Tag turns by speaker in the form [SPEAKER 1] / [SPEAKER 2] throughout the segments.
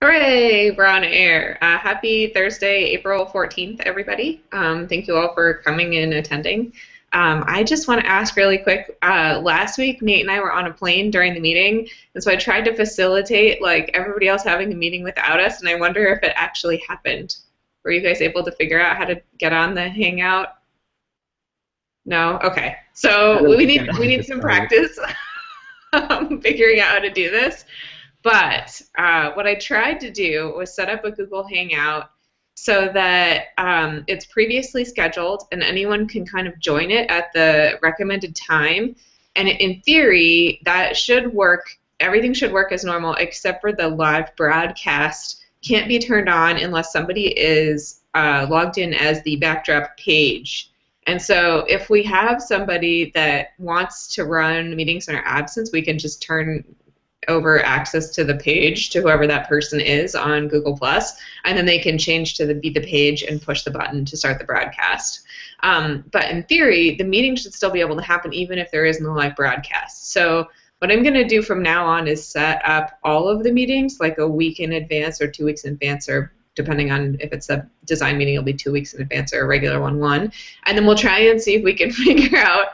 [SPEAKER 1] Hooray, we're on air. Happy Thursday, April 14th, everybody. Thank you all for coming and attending. I just want to ask really quick. Last week, Nate and I were on a plane during the meeting, and so I tried to facilitate like everybody else having the meeting without us, and I wonder if it actually happened. Were you guys able to figure out how to get on the Hangout? No? Okay.
[SPEAKER 2] I
[SPEAKER 1] So
[SPEAKER 2] don't
[SPEAKER 1] we
[SPEAKER 2] think
[SPEAKER 1] need we
[SPEAKER 2] anyone
[SPEAKER 1] need
[SPEAKER 2] gets
[SPEAKER 1] some
[SPEAKER 2] on.
[SPEAKER 1] practice figuring out how to do this. But what I tried to do was set up a Google Hangout so that it's previously scheduled and anyone can kind of join it at the recommended time. And in theory, that should work. Everything should work as normal except for the live broadcast can't be turned on unless somebody is logged in as the backdrop page. And so if we have somebody that wants to run meetings in our absence, we can just turn over access to the page to whoever that person is on Google Plus, and then they can change to be the page and push the button to start the broadcast. But in theory, the meeting should still be able to happen even if there is no live broadcast. So what I'm going to do from now on is set up all of the meetings like a week in advance or 2 weeks in advance, or depending on if it's a design meeting, it'll be 2 weeks in advance, or a regular one. And then we'll try and see if we can figure out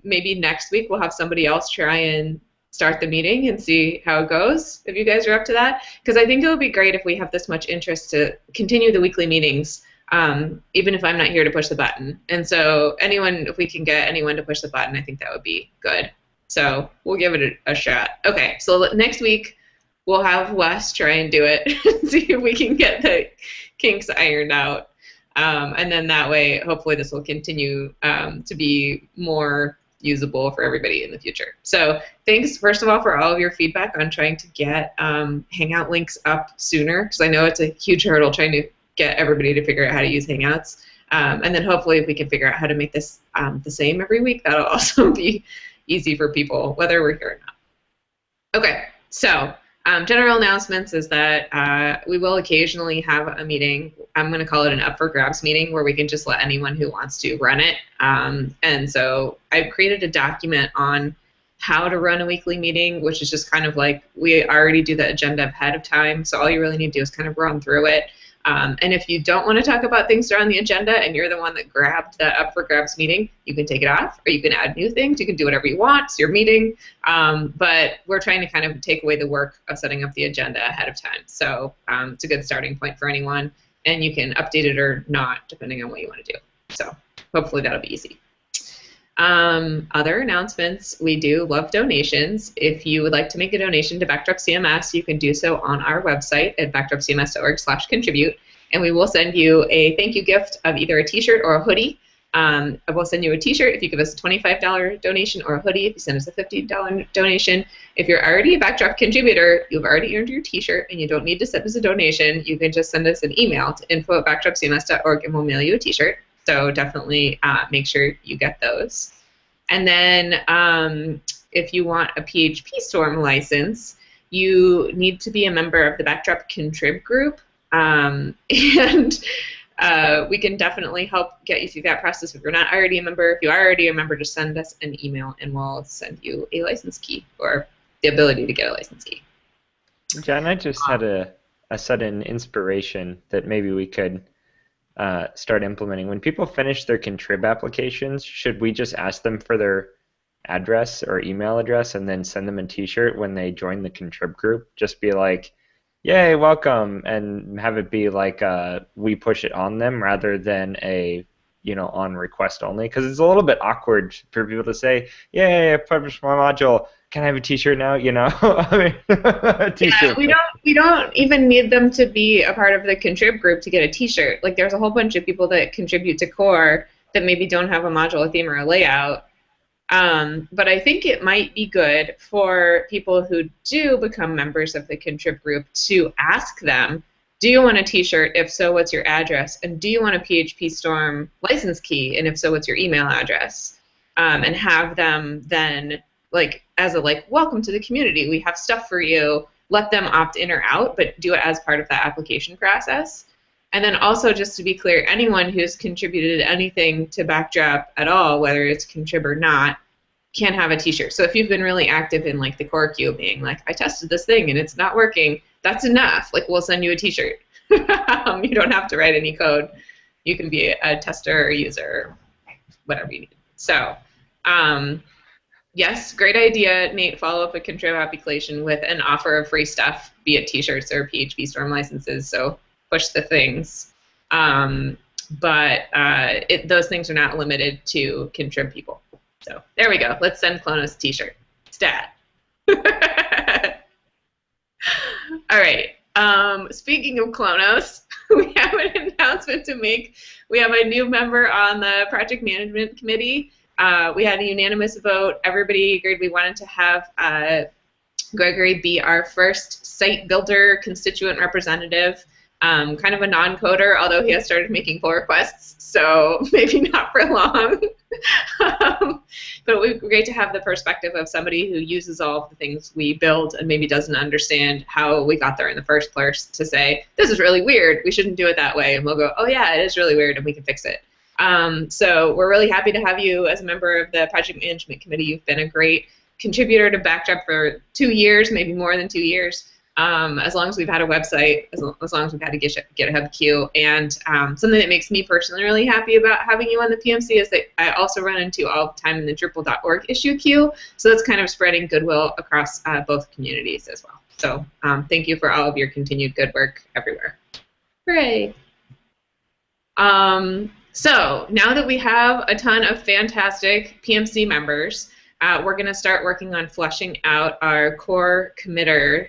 [SPEAKER 1] maybe next week we'll have somebody else try and start the meeting and see how it goes, if you guys are up to that. Because I think it would be great if we have this much interest to continue the weekly meetings, even if I'm not here to push the button. And so anyone, if we can get anyone to push the button, I think that would be good. So we'll give it a shot. Okay, so next week we'll have Wes try and do it and see if we can get the kinks ironed out. And then that way, hopefully this will continue to be more usable for everybody in the future. So thanks, first of all, for all of your feedback on trying to get Hangout links up sooner, because I know it's a huge hurdle trying to get everybody to figure out how to use Hangouts. And then hopefully if we can figure out how to make this the same every week, that'll also be easy for people, whether we're here or not. Okay, so general announcements is that we will occasionally have a meeting. I'm going to call it an up for grabs meeting where we can just let anyone who wants to run it. And so I've created a document on how to run a weekly meeting, which is just kind of like we already do the agenda ahead of time. So all you really need to do is kind of run through it. And if you don't want to talk about things that are on the agenda and you're the one that grabbed that up for grabs meeting, you can take it off or you can add new things. You can do whatever you want. It's your meeting. But we're trying to kind of take away the work of setting up the agenda ahead of time. So it's a good starting point for anyone. And you can update it or not, depending on what you want to do. So hopefully that'll be easy. Other announcements, we do love donations. If you would like to make a donation to Backdrop CMS, you can do so on our website at backdropcms.org/contribute, and we will send you a thank you gift of either a t-shirt or a hoodie. I will send you a t-shirt if you give us a $25 donation, or a hoodie if you send us a $50 donation. If you're already a Backdrop contributor, you've already earned your t-shirt and you don't need to send us a donation. You can just send us an email to info@backdropcms.org and we'll mail you a t-shirt. So definitely make sure you get those. And then if you want a PHP Storm license, you need to be a member of the Backdrop Contrib group. And we can definitely help get you through that process if you're not already a member. If you are already a member, just send us an email and we'll send you a license key, or the ability to get a license key.
[SPEAKER 2] John, I just had a sudden inspiration that maybe we could start implementing. When people finish their contrib applications, should we just ask them for their address or email address and then send them a t-shirt when they join the contrib group? Just be like, yay, welcome, and have it be like we push it on them rather than a on request only, because it's a little bit awkward for people to say, yay, I published my module, can I have a t-shirt now? I mean, a t-shirt.
[SPEAKER 1] Yeah, we don't even need them to be a part of the contrib group to get a t-shirt. Like there's a whole bunch of people that contribute to core that maybe don't have a module, a theme, or a layout. But I think it might be good for people who do become members of the contrib group to ask them, do you want a t-shirt? If so, what's your address? And do you want a PHP Storm license key? And if so, what's your email address? And have them then, like, as a welcome to the community, we have stuff for you. Let them opt in or out, but do it as part of that application process. And then also, just to be clear, anyone who's contributed anything to Backdrop at all, whether it's contrib or not, can have a t-shirt. So if you've been really active in the core queue being like, I tested this thing and it's not working, that's enough. Like, we'll send you a t-shirt. You don't have to write any code. You can be a tester or user, whatever you need. So, yes, great idea, Nate. Follow up a contrib application with an offer of free stuff, be it t-shirts or PHP Storm licenses. So push the things. But those things are not limited to contrib people. So there we go. Let's send Clonos a t-shirt. Stat. All right. Speaking of Clonos, we have an announcement to make. We have a new member on the project management committee. We had a unanimous vote. Everybody agreed we wanted to have Gregory be our first site builder constituent representative. Kind of a non-coder, although he has started making pull requests, so maybe not for long. But it would be great to have the perspective of somebody who uses all of the things we build and maybe doesn't understand how we got there in the first place to say, this is really weird, we shouldn't do it that way. And we'll go, oh yeah, it is really weird, and we can fix it. So we're really happy to have you as a member of the project management committee. You've been a great contributor to Backdrop for 2 years, maybe more than 2 years. As long as we've had a website, as long as we've had a GitHub queue. And something that makes me personally really happy about having you on the PMC is that I also run into all the time in the Drupal.org issue queue. So that's kind of spreading goodwill across both communities as well. So thank you for all of your continued good work everywhere. Hooray! So now that we have a ton of fantastic PMC members, we're going to start working on fleshing out our core committer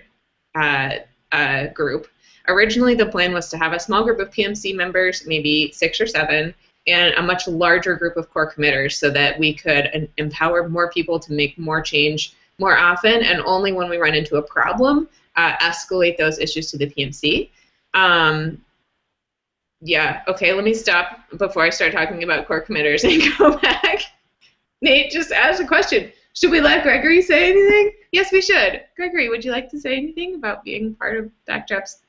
[SPEAKER 1] group. Originally, the plan was to have a small group of PMC members, maybe 6 or 7, and a much larger group of core committers so that we could empower more people to make more change more often, and only when we run into a problem, escalate those issues to the PMC. Yeah, okay, let me stop before I start talking about core committers and go back. Nate just asked a question. Should we let Gregory say anything? Yes, we should. Gregory, would you like to say anything about being part of Backdrop's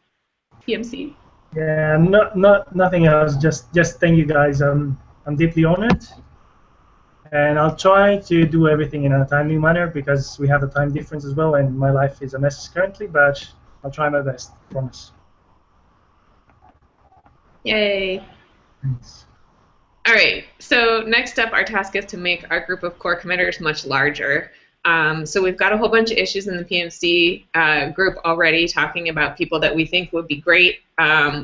[SPEAKER 1] PMC?
[SPEAKER 3] Yeah, nothing else. Just thank you guys. I'm deeply honored, and I'll try to do everything in a timely manner because we have a time difference as well, and my life is a mess currently. But I'll try my best. Promise.
[SPEAKER 1] Yay.
[SPEAKER 3] Thanks.
[SPEAKER 1] All right, so next up, our task is to make our group of core committers much larger. So we've got a whole bunch of issues in the PMC group already talking about people that we think would be great.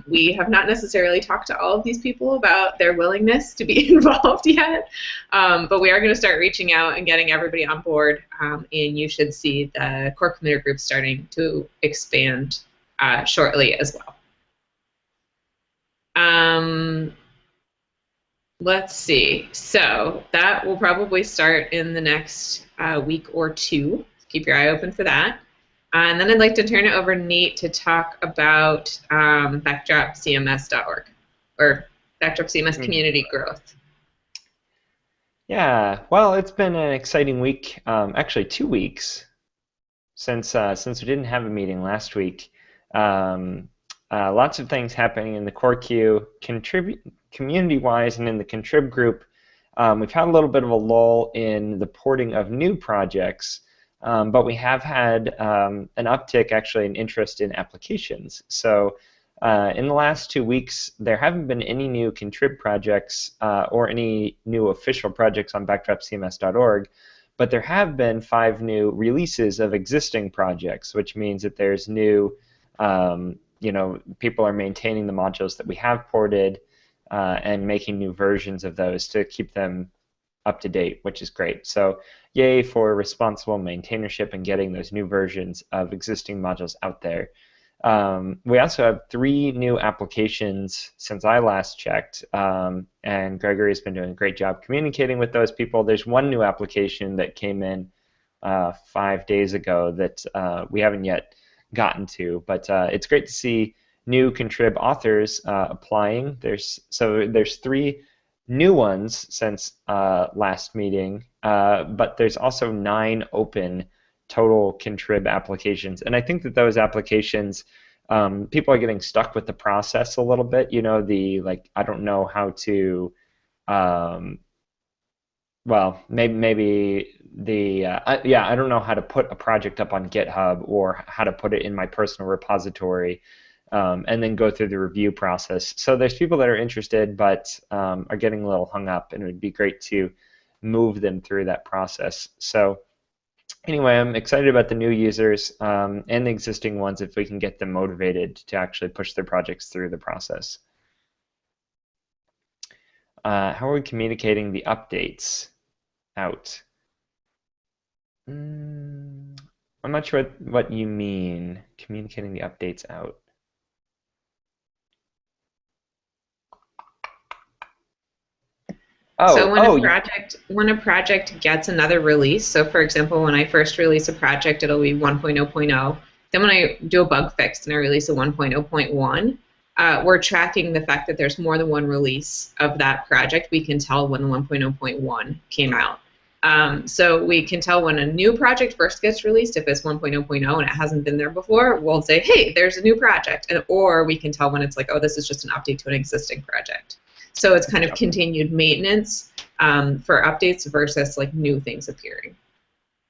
[SPEAKER 1] We have not necessarily talked to all of these people about their willingness to be involved yet, but we are going to start reaching out and getting everybody on board, and you should see the core committer group starting to expand shortly as well. Let's see. So that will probably start in the next week or 2. Keep your eye open for that. And then I'd like to turn it over to Nate to talk about backdropcms.org, or Backdrop CMS community growth.
[SPEAKER 2] Yeah, well, it's been an exciting week. Actually, 2 weeks since we didn't have a meeting last week. Lots of things happening in the core queue, community-wise, and in the contrib group. We've had a little bit of a lull in the porting of new projects, but we have had an uptick, actually, in interest in applications. So in the last 2 weeks, there haven't been any new contrib projects or any new official projects on backdropcms.org, but there have been 5 new releases of existing projects, which means that there's new people are maintaining the modules that we have ported and making new versions of those to keep them up to date, which is great. So yay for responsible maintainership and getting those new versions of existing modules out there. We also have 3 new applications since I last checked, and Gregory has been doing a great job communicating with those people. There's 1 new application that came in 5 days ago that we haven't yet gotten to, but it's great to see new contrib authors applying. There's 3 new ones since last meeting, but there's also 9 open total contrib applications, and I think that those applications, people are getting stuck with the process a little bit. I don't know how to, well, maybe I don't know how to put a project up on GitHub or how to put it in my personal repository, and then go through the review process. So there's people that are interested but are getting a little hung up, and it would be great to move them through that process. So anyway, I'm excited about the new users and the existing ones if we can get them motivated to actually push their projects through the process. How are we communicating the updates out? I'm not sure what you mean, communicating the updates out.
[SPEAKER 1] So when a project gets another release, so for example, when I first release a project, it'll be 1.0.0. Then when I do a bug fix and I release a 1.0.1, we're tracking the fact that there's more than one release of that project. We can tell when the 1.0.1 came out. So we can tell when a new project first gets released. If it's 1.0.0 and it hasn't been there before, we'll say, hey, there's a new project. Or we can tell when it's like, oh, this is just an update to an existing project. So it's kind of continued maintenance for updates versus like new things appearing.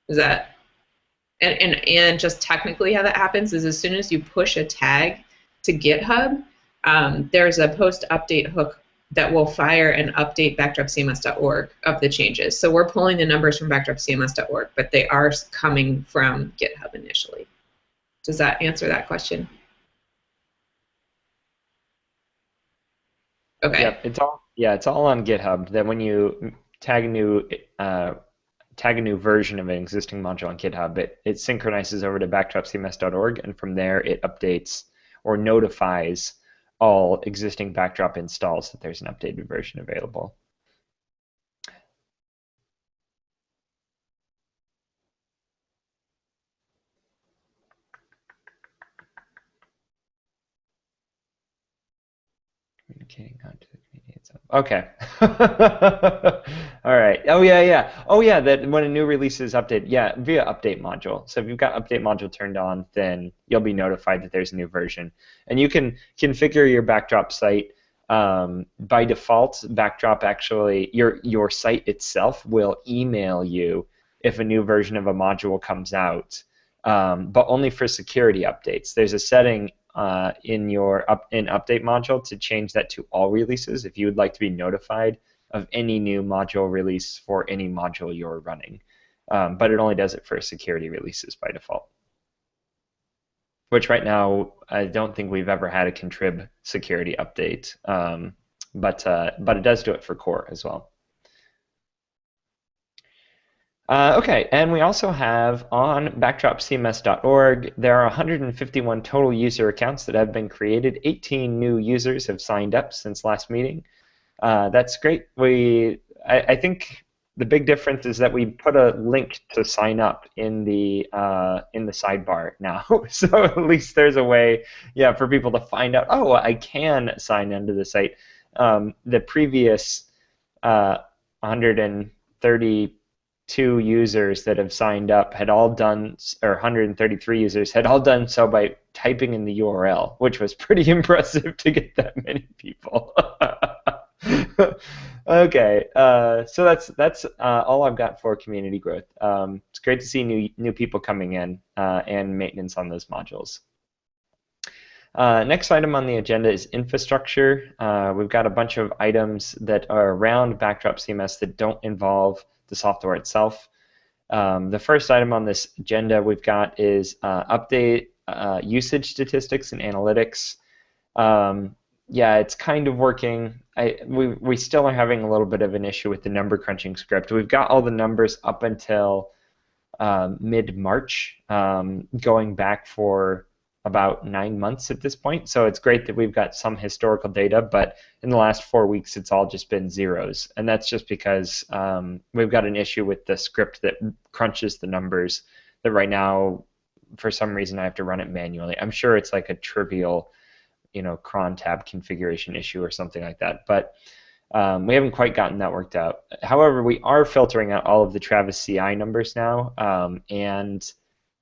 [SPEAKER 1] Is that, and just technically how that happens is as soon as you push a tag to GitHub, there's a post-update hook that will fire and update backdropcms.org of the changes. So we're pulling the numbers from backdropcms.org, but they are coming from GitHub initially. Does that answer that question? Okay.
[SPEAKER 2] Yep, it's all on GitHub. That when you tag a new version of an existing module on GitHub, it synchronizes over to backdropcms.org, and from there it updates or notifies all existing Backdrop installs that there's an updated version available. Communicating out to the community itself. Okay. All right. Oh yeah. That when a new release is updated, via update module. So if you've got update module turned on, then you'll be notified that there's a new version. And you can configure your Backdrop site. By default, Backdrop actually, your site itself will email you if a new version of a module comes out, but only for security updates. There's a setting in update module to change that to all releases if you would like to be notified of any new module release for any module you're running. But it only does it for security releases by default. Which right now I don't think we've ever had a contrib security update, but it does do it for core as well. Okay, and we also have on backdropcms.org, there are 151 total user accounts that have been created. 18 new users have signed up since last meeting. That's great. I think the big difference is that we put a link to sign up in the sidebar now. So at least there's a way, for people to find out, oh, I can sign into the site. The previous 132 users that have signed up had all done, or 133 users had all done so by typing in the URL, which was pretty impressive to get that many people. Okay, so that's all I've got for community growth. It's great to see new people coming in and maintenance on those modules. Next item on the agenda is infrastructure. We've got a bunch of items that are around Backdrop CMS that don't involve the software itself. The first item on this agenda we've got is update usage statistics and analytics. It's kind of working. We still are having a little bit of an issue with the number crunching script. We've got all the numbers up until mid-March, going back for about 9 months at this point. So it's great that we've got some historical data, but in the last 4 weeks, it's all just been zeros. And that's just because we've got an issue with the script that crunches the numbers that right now, for some reason, I have to run it manually. I'm sure it's like a trivial, cron tab configuration issue or something like that. But we haven't quite gotten that worked out. However, we are filtering out all of the Travis CI numbers now, and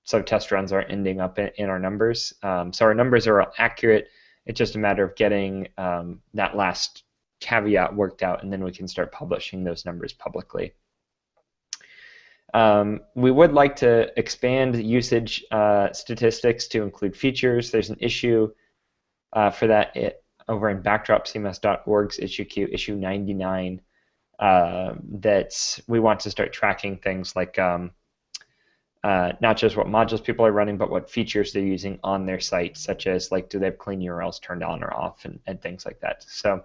[SPEAKER 2] so test runs are ending up in our numbers. So our numbers are accurate. It's just a matter of getting that last caveat worked out, and then we can start publishing those numbers publicly. We would like to expand usage statistics to include features. There's an issue for that over in backdropcms.org's issue queue, issue 99, that we want to start tracking things like not just what modules people are running, but what features they're using on their site, such as like do they have clean URLs turned on or off and things like that. So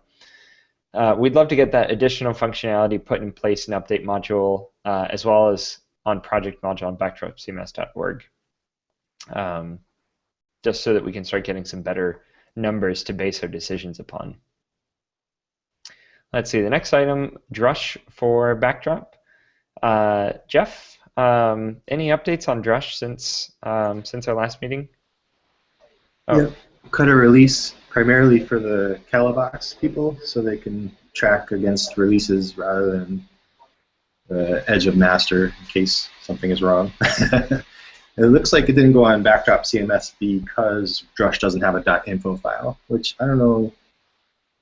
[SPEAKER 2] we'd love to get that additional functionality put in place in update module, as well as on project module on backdropcms.org, just so that we can start getting some better numbers to base our decisions upon. Let's see, the next item, Drush for Backdrop. Jeff, any updates on Drush since our last meeting?
[SPEAKER 4] Oh. Yep. Cut a release primarily for the Cala Box people, so they can track against releases rather than the edge of master in case something is wrong. It looks like it didn't go on Backdrop CMS because Drush doesn't have a .info file, which I don't know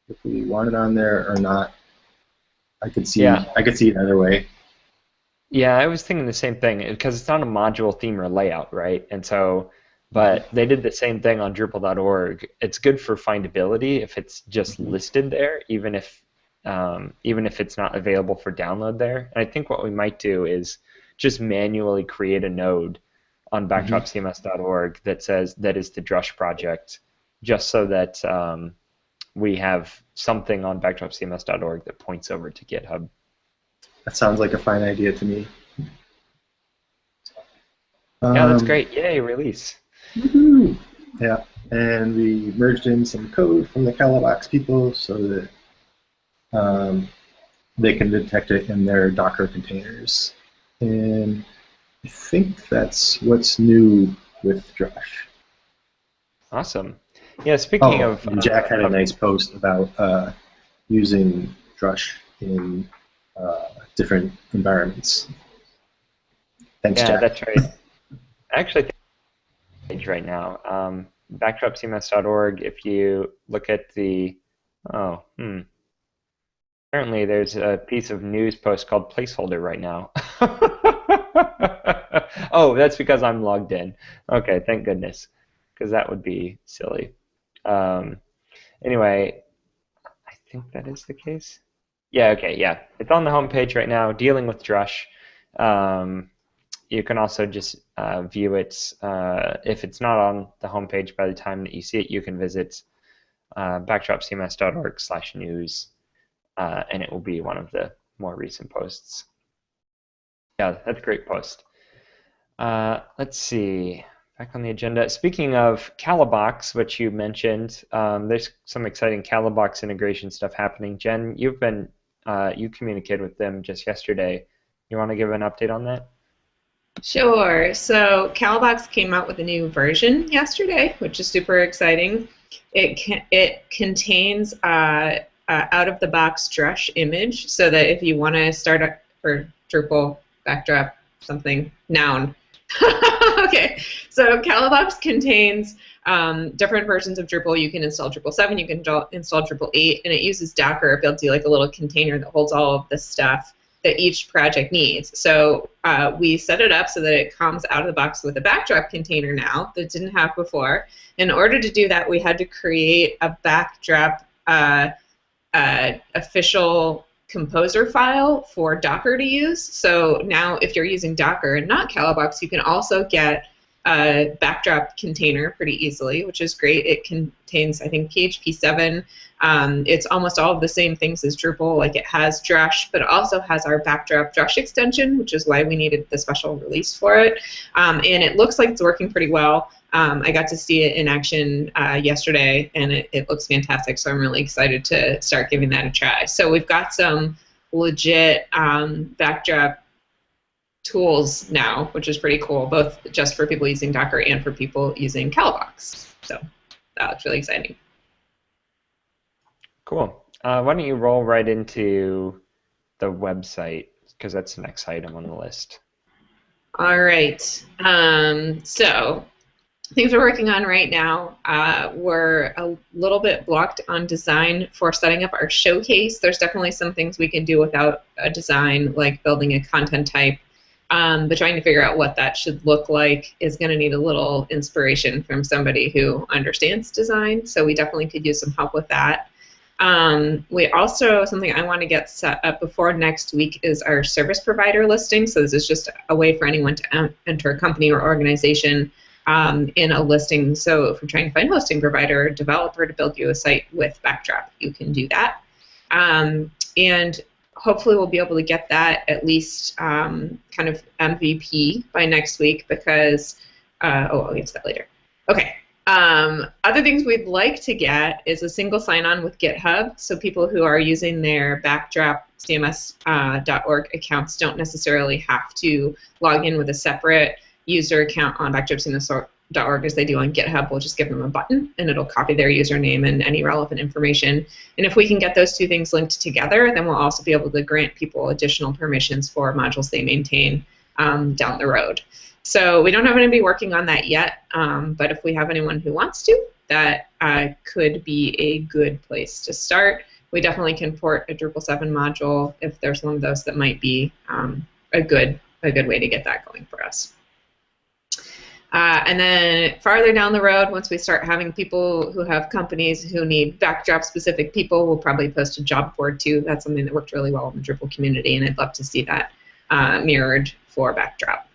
[SPEAKER 4] if we want it on there or not. I could see it either way.
[SPEAKER 2] Yeah, I was thinking the same thing because it's not a module theme or layout, right? And so, but they did the same thing on Drupal.org. It's good for findability if it's just listed there, even if it's not available for download there. And I think what we might do is just manually create a node on backdropcms.org that says that is the Drush project, just so that we have something on backdropcms.org that points over to GitHub.
[SPEAKER 4] That sounds like a fine idea to me.
[SPEAKER 2] Yeah, that's great. Yay, release.
[SPEAKER 4] Woohoo! Yeah, and we merged in some code from the Cala Box people so that they can detect it in their Docker containers. And I think that's what's new with Drush.
[SPEAKER 2] Awesome. Yeah, speaking of...
[SPEAKER 4] And Jack had a nice post about using Drush in different environments. Thanks, Jack.
[SPEAKER 2] Yeah, that's right. Actually, page right now, backdropcms.org, if you look at the... Apparently there's a piece of news post called placeholder right now. Oh, that's because I'm logged in. Okay, thank goodness, because that would be silly. Anyway, I think that is the case. Yeah, okay, yeah. It's on the home page right now, dealing with Drush. You can also just view it. If it's not on the home page by the time that you see it, you can visit backdropcms.org/news, and it will be one of the more recent posts. Yeah, that's a great post. Let's see. Back on the agenda. Speaking of Cala Box, which you mentioned, there's some exciting Cala Box integration stuff happening. Jen, you communicated with them just yesterday. You want to give an update on that?
[SPEAKER 1] Sure. So Cala Box came out with a new version yesterday, which is super exciting. It contains out-of-the-box Drush image, so that if you want to start up for Drupal backdrop something noun. Okay, so Cala Box contains different versions of Drupal. You can install Drupal 7, you can install Drupal 8, and it uses Docker. It builds you like a little container that holds all of the stuff that each project needs. So we set it up so that it comes out of the box with a backdrop container now that it didn't have before. In order to do that, we had to create a backdrop official composer file for Docker to use. So now if you're using Docker and not Cala Box, you can also get a backdrop container pretty easily, which is great. It contains, I think, PHP 7. It's almost all of the same things as Drupal. Like, it has Drush, but it also has our backdrop Drush extension, which is why we needed the special release for it. And it looks like it's working pretty well. I got to see it in action yesterday, and it looks fantastic, so I'm really excited to start giving that a try. So we've got some legit backdrop tools now, which is pretty cool, both just for people using Docker and for people using Cala Box. So that looks really exciting.
[SPEAKER 2] Cool. Why don't you roll right into the website, because that's the next item on the list.
[SPEAKER 1] All right. So things we're working on right now, we're a little bit blocked on design for setting up our showcase. There's definitely some things we can do without a design, like building a content type. But trying to figure out what that should look like is going to need a little inspiration from somebody who understands design. So we definitely could use some help with that. We also, something I want to get set up before next week is our service provider listing. So this is just a way for anyone to enter a company or organization in a listing. So if you're trying to find a hosting provider or developer to build you a site with Backdrop, you can do that. And hopefully we'll be able to get that at least kind of MVP by next week because, I'll get to that later. Okay. Other things we'd like to get is a single sign-on with GitHub, so people who are using their backdropcms.org accounts don't necessarily have to log in with a separate user account on backdropcms.org as they do on GitHub. We'll just give them a button, and it'll copy their username and any relevant information. And if we can get those two things linked together, then we'll also be able to grant people additional permissions for modules they maintain down the road. So we don't have anybody working on that yet, but if we have anyone who wants to, that could be a good place to start. We definitely can port a Drupal 7 module if there's one of those that might be a good way to get that going for us. And then farther down the road, once we start having people who have companies who need Backdrop-specific people, we'll probably post a job board too. That's something that worked really well in the Drupal community, and I'd love to see that mirrored for Backdrop.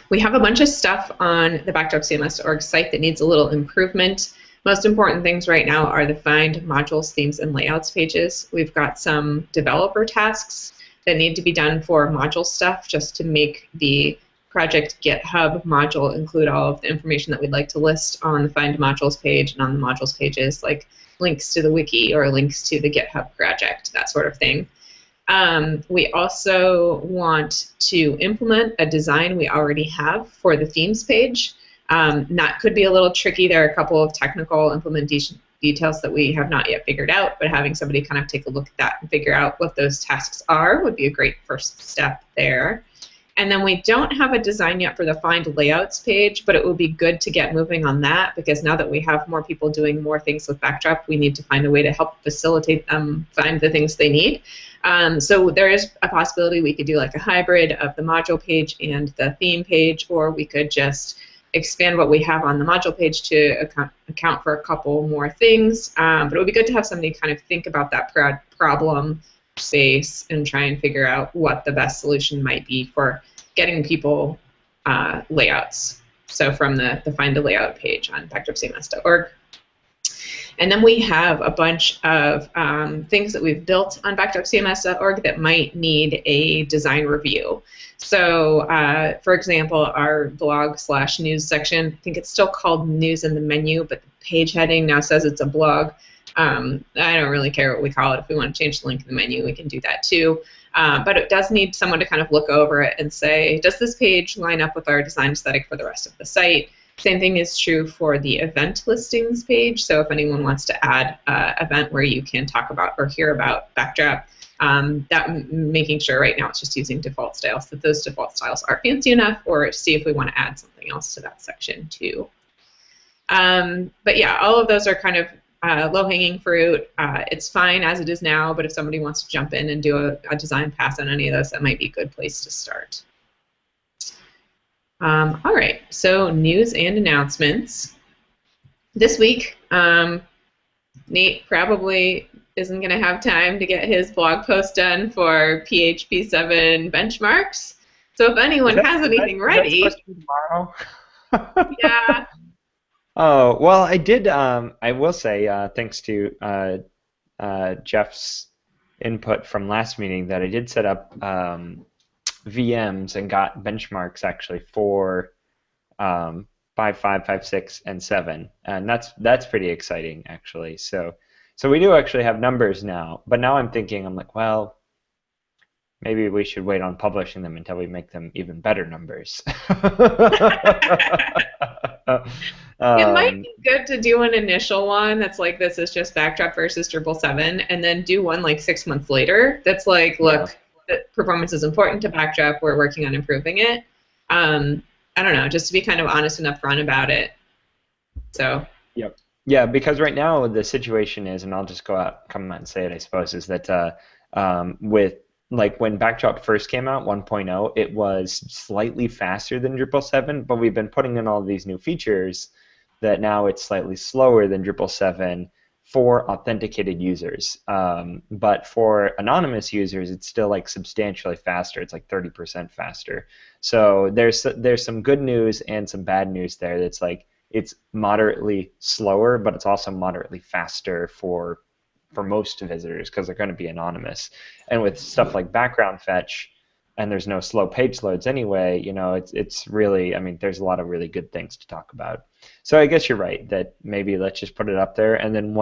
[SPEAKER 1] We have a bunch of stuff on the backdropcms.org site that needs a little improvement. Most important things right now are the Find Modules, Themes, and Layouts pages. We've got some developer tasks that need to be done for module stuff just to make the project GitHub module include all of the information that we'd like to list on the Find Modules page and on the modules pages, like links to the wiki or links to the GitHub project, that sort of thing. We also want to implement a design we already have for the themes page. That could be a little tricky. There are a couple of technical implementation details that we have not yet figured out, but having somebody kind of take a look at that and figure out what those tasks are would be a great first step there. And then we don't have a design yet for the Find Layouts page, but it would be good to get moving on that because now that we have more people doing more things with Backdrop, we need to find a way to help facilitate them find the things they need. So there is a possibility we could do like a hybrid of the module page and the theme page, or we could just expand what we have on the module page to account for a couple more things. But it would be good to have somebody kind of think about that problem space and try and figure out what the best solution might be for getting people layouts. So from the Find a Layout page on backdropcms.org. And then we have a bunch of things that we've built on backdropcms.org that might need a design review. So, for example, our blog/news section, I think it's still called News in the Menu, but the page heading now says it's a blog. I don't really care what we call it. If we want to change the link in the menu, we can do that too. But it does need someone to kind of look over it and say, does this page line up with our design aesthetic for the rest of the site? Same thing is true for the event listings page. So if anyone wants to add an event where you can talk about or hear about Backdrop, making sure right now it's just using default styles, that those default styles are fancy enough, or see if we want to add something else to that section too. But yeah, all of those are kind of low-hanging fruit. It's fine as it is now, but if somebody wants to jump in and do a design pass on any of those, that might be a good place to start. All right, so news and announcements. This week, Nate probably isn't going to have time to get his blog post done for PHP 7 benchmarks. So if anyone has anything ready.
[SPEAKER 2] That's supposed to be tomorrow?
[SPEAKER 1] Yeah.
[SPEAKER 2] Oh, well, I did, I will say, thanks to Jeff's input from last meeting, that I did set up VMs and got benchmarks actually for 5.5, 5.6, and 7, and that's pretty exciting actually. So we do actually have numbers now, but now I'm like, well, maybe we should wait on publishing them until we make them even better numbers.
[SPEAKER 1] It might be good to do an initial one that's like, this is just Backdrop versus Drupal 7, and then do one like 6 months later that's like, look, the performance is important to Backdrop, we're working on improving it. I don't know, just to be kind of honest and upfront about it. So.
[SPEAKER 2] Yep. Yeah, because right now the situation is, and I'll just come out and say it, I suppose, is that with like when Backdrop first came out, 1.0, it was slightly faster than Drupal 7, but we've been putting in all these new features that now it's slightly slower than Drupal 7 for authenticated users. But for anonymous users, it's still like substantially faster. It's like 30% faster. So there's some good news and some bad news there. That's like it's moderately slower, but it's also moderately faster for most visitors because they're going to be anonymous. And with stuff like background fetch, and there's no slow page loads anyway, you know, it's really, I mean, there's a lot of really good things to talk about. So I guess you're right that maybe let's just put it up there, and then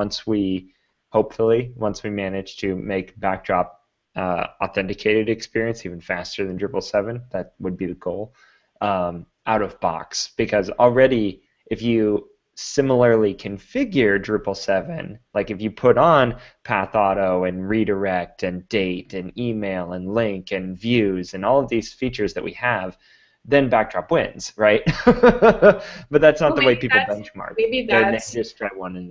[SPEAKER 2] hopefully, once we manage to make Backdrop authenticated experience even faster than Drupal 7, that would be the goal, out of box. Because already, if you similarly configure Drupal 7, like if you put on path auto and redirect and date and email and link and views and all of these features that we have, then Backdrop wins, right? But that's not the way people benchmark.
[SPEAKER 1] Maybe
[SPEAKER 2] they
[SPEAKER 1] that's
[SPEAKER 2] just try one and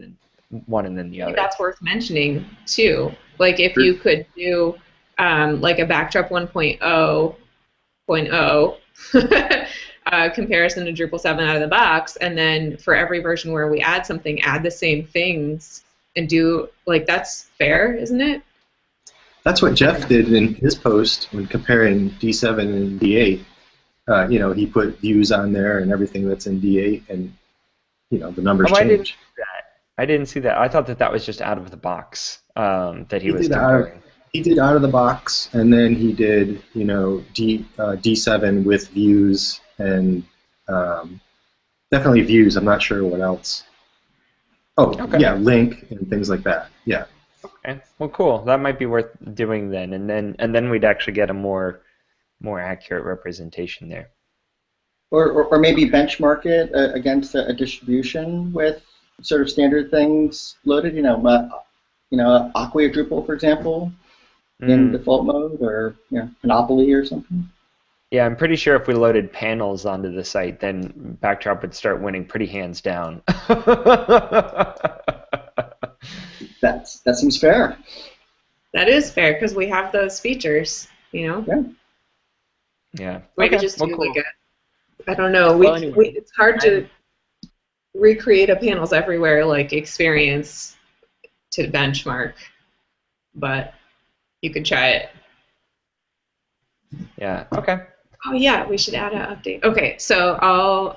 [SPEAKER 2] then the other.
[SPEAKER 1] That's worth mentioning too. Like if you could do like a Backdrop 1.0 comparison to Drupal 7 out of the box, and then for every version where we add something, add the same things and do, like, that's fair, isn't it?
[SPEAKER 4] That's what Jeff did in his post when comparing D7 and D8. You know, he put views on there and everything that's in D8, and you know the numbers change.
[SPEAKER 2] I didn't see that. I thought that was just out of the box that he was comparing.
[SPEAKER 4] He did out of the box, and then he did, you know, D7 with views and definitely views. I'm not sure what else. Oh, okay. Yeah, link and things like that. Yeah.
[SPEAKER 2] Okay. Well, cool. That might be worth doing then, and then we'd actually get a more accurate representation there.
[SPEAKER 5] Or maybe benchmark it against a distribution with sort of standard things loaded. You know, Acquia Drupal, for example, in default mode, or you know, Panoply or something.
[SPEAKER 2] Yeah, I'm pretty sure if we loaded panels onto the site, then Backdrop would start winning pretty hands down.
[SPEAKER 5] That seems fair.
[SPEAKER 1] That is fair because we have those features, you know.
[SPEAKER 5] Yeah.
[SPEAKER 2] Yeah.
[SPEAKER 1] Maybe just do like a, I don't know. It's hard to recreate a panels everywhere like experience to benchmark, but you could try it.
[SPEAKER 2] Yeah. Okay.
[SPEAKER 1] Oh yeah, we should add an update. Okay, so I'll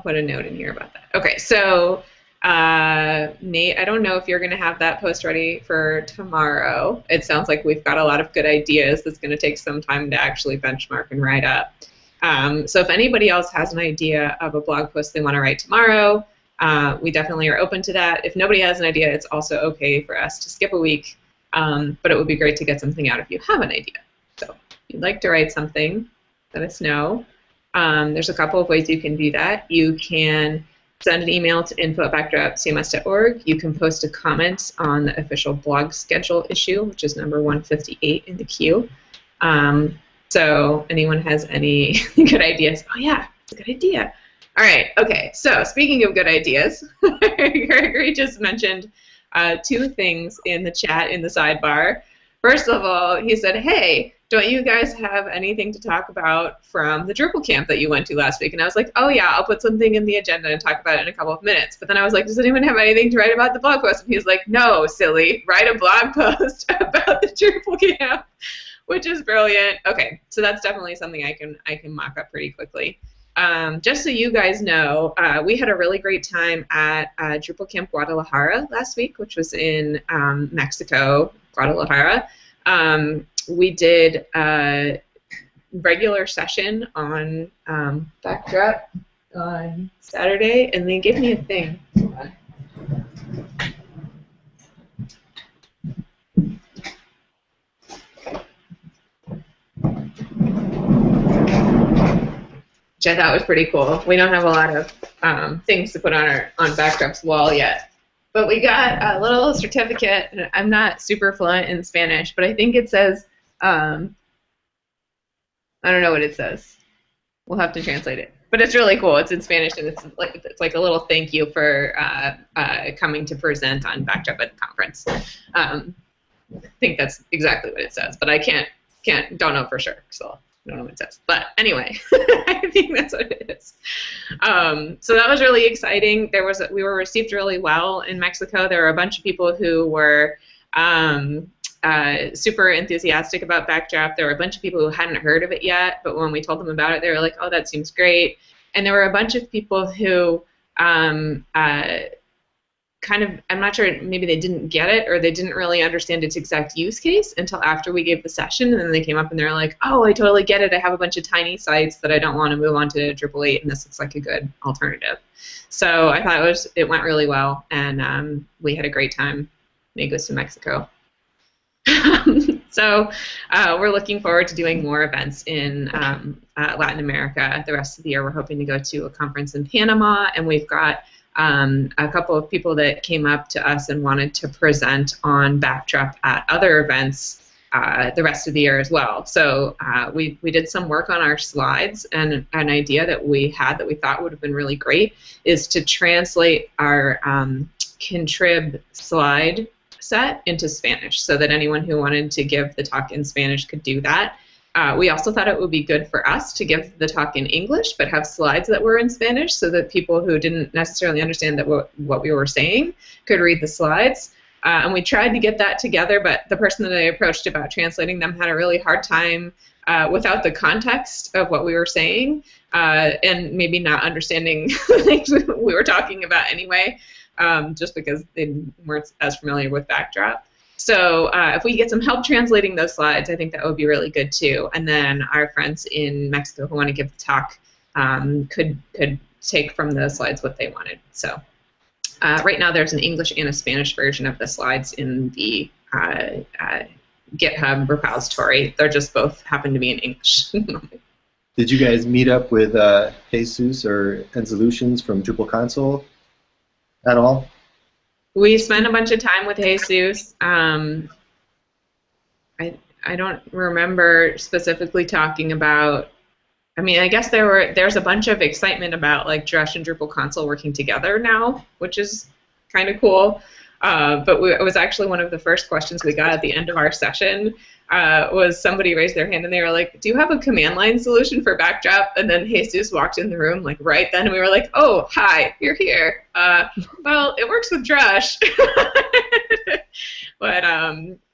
[SPEAKER 1] put a note in here about that. Okay, so Nate, I don't know if you're going to have that post ready for tomorrow. It sounds like we've got a lot of good ideas that's going to take some time to actually benchmark and write up. So if anybody else has an idea of a blog post they want to write tomorrow, we definitely are open to that. If nobody has an idea, it's also okay for us to skip a week, but it would be great to get something out if you have an idea. So if you'd like to write something, let us know. There's a couple of ways you can do that. You can send an email to info@backdropcms.org. You can post a comment on the official blog schedule issue, which is number 158 in the queue. So anyone has any good ideas? Oh yeah, it's a good idea. All right, okay, so speaking of good ideas, Gregory just mentioned two things in the chat in the sidebar. First of all, he said, hey, don't you guys have anything to talk about from the Drupal camp that you went to last week? And I was like, oh yeah, I'll put something in the agenda and talk about it in a couple of minutes. But then I was like, does anyone have anything to write about the blog post? And he's like, no, silly, write a blog post about the Drupal camp, which is brilliant. Okay, so that's definitely something I can mock up pretty quickly. Just so you guys know, we had a really great time at Drupal Camp Guadalajara last week, which was in Mexico, Guadalajara. We did a regular session on Backdrop on Saturday, and they gave me a thing. Hold on. Which I thought was pretty cool. We don't have a lot of things to put on Backdrop's wall yet. But we got a little certificate. I'm not super fluent in Spanish, but I think it says, I don't know what it says. We'll have to translate it. But it's really cool. It's in Spanish, and it's like a little thank you for coming to present on Backdrop at the conference. think that's exactly what it says, but I don't know for sure, so I don't know what it says. But anyway, I think that's what it is. So that was really exciting. We were received really well in Mexico. There were a bunch of people who were super enthusiastic about Backdraft. There were a bunch of people who hadn't heard of it yet, but when we told them about it, they were like, "Oh, that seems great." And there were a bunch of people who kind of, I'm not sure, maybe they didn't get it or they didn't really understand its exact use case until after we gave the session, and then they came up and they were like, "Oh, I totally get it. I have a bunch of tiny sites that I don't want to move on to Drupal 8, and this looks like a good alternative." So I thought it went really well, and we had a great time. Amigos to Mexico. So we're looking forward to doing more events in Latin America the rest of the year. We're hoping to go to a conference in Panama, and we've got a couple of people that came up to us and wanted to present on Backdraft at other events the rest of the year as well. So we did some work on our slides, and an idea that we had that we thought would have been really great is to translate our contrib slide set into Spanish so that anyone who wanted to give the talk in Spanish could do that. We also thought it would be good for us to give the talk in English but have slides that were in Spanish so that people who didn't necessarily understand that what we were saying could read the slides. And we tried to get that together, but the person that I approached about translating them had a really hard time without the context of what we were saying and maybe not understanding the things we were talking about anyway, just because they weren't as familiar with Backdraft. So if we get some help translating those slides, I think that would be really good too. And then our friends in Mexico who want to give the talk could take from the slides what they wanted. So right now there's an English and a Spanish version of the slides in the GitHub repository. They're just both happen to be in English.
[SPEAKER 4] Did you guys meet up with Jesus or Ensolutions from Drupal Console at all?
[SPEAKER 1] We spent a bunch of time with Jesus. I don't remember specifically talking about. I mean, I guess there's a bunch of excitement about like Drush and Drupal Console working together now, which is kind of cool. But it was actually one of the first questions we got at the end of our session. Was somebody raised their hand and they were like, "Do you have a command line solution for Backdraft?" And then Jesus walked in the room like right then, and we were like, "Oh, hi, you're here. Well, it works with Drush." But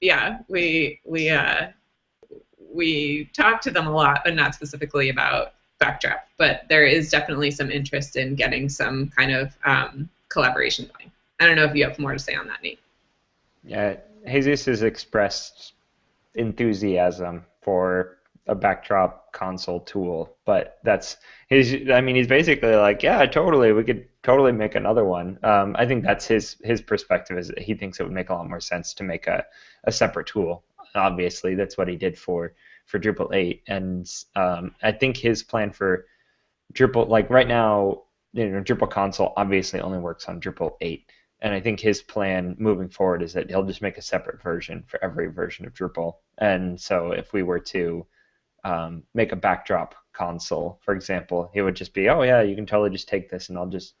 [SPEAKER 1] yeah, we talked to them a lot, but not specifically about Backdraft. But there is definitely some interest in getting some kind of collaboration going. I don't know if you have more to say on that, Nate.
[SPEAKER 2] Yeah, Jesus has expressed enthusiasm for a backdrop console tool, but he's basically like, yeah, totally, we could totally make another one. I think that's his perspective, is that he thinks it would make a lot more sense to make a separate tool. Obviously, that's what he did for Drupal 8, and I think his plan for Drupal, like right now, Drupal console obviously only works on Drupal 8. And I think his plan moving forward is that he'll just make a separate version for every version of Drupal. And so if we were to make a backdrop console, for example, it would just be, oh yeah, you can totally just take this and I'll just,